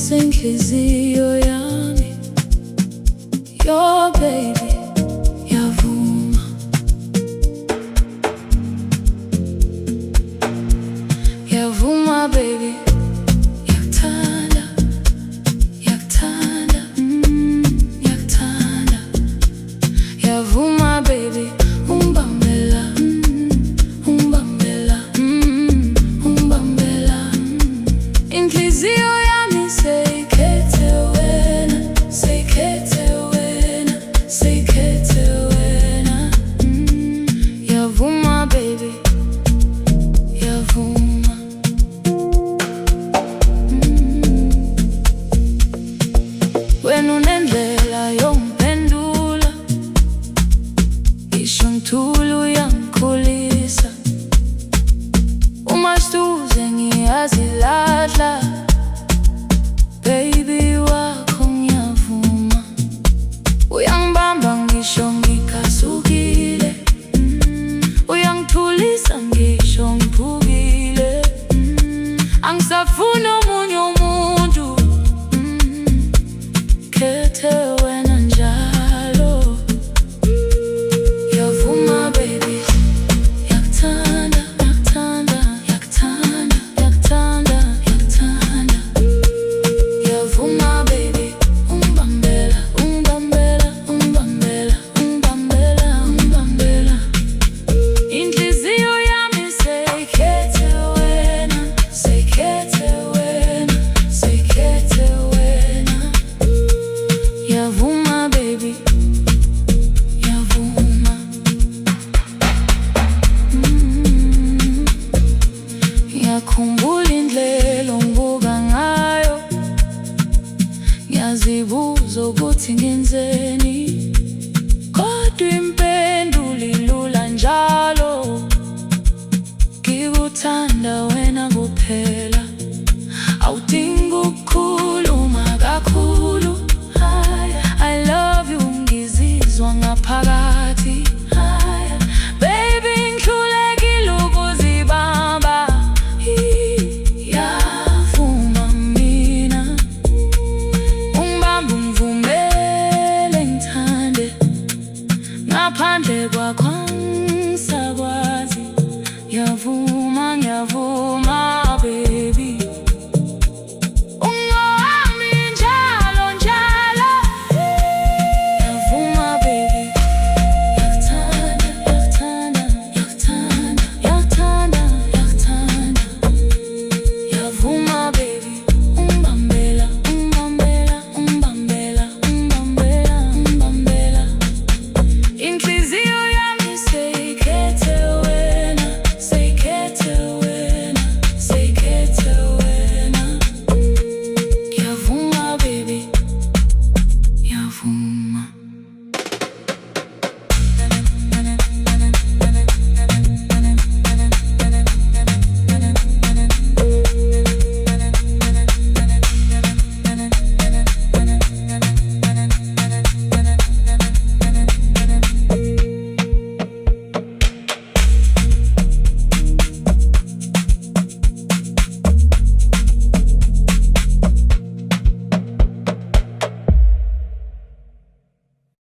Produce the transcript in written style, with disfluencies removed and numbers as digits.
senhliziyo yami. Your baby yavuma, yavuma baby, yakuthanda, yakuthanda, yakuthanda, yavuma baby, ungibambela, ungibambela, ungibambela. Inhliziyo yami seyikhethe wena, seyikhethe wena, seyikhethe wena. Yavuma baby, yavuma. Wena unendlela yongiphendula, isho ngithule uyangikhulisa. Uma siduze ngiyazilahla, baby wakho ngiyavuma. Uyangibamba ngisho ngikasukile, uyangithulisa ngisho ngiphukile. Angisafuni omunye umuntu, khethe wena njalo. Yavuma baby, yakuthanda, yakuthanda, yakuthanda, yakuthanda, yakuthanda. Yavuma baby, ungibambela, ungibambela, ungibambela, ungibambela, ungibambela. Inhliziyo yami seyikhethe wena, seyikhethe wena, seyikhethe wena. Yavuma baby, yavuma. Ngiyakhumbula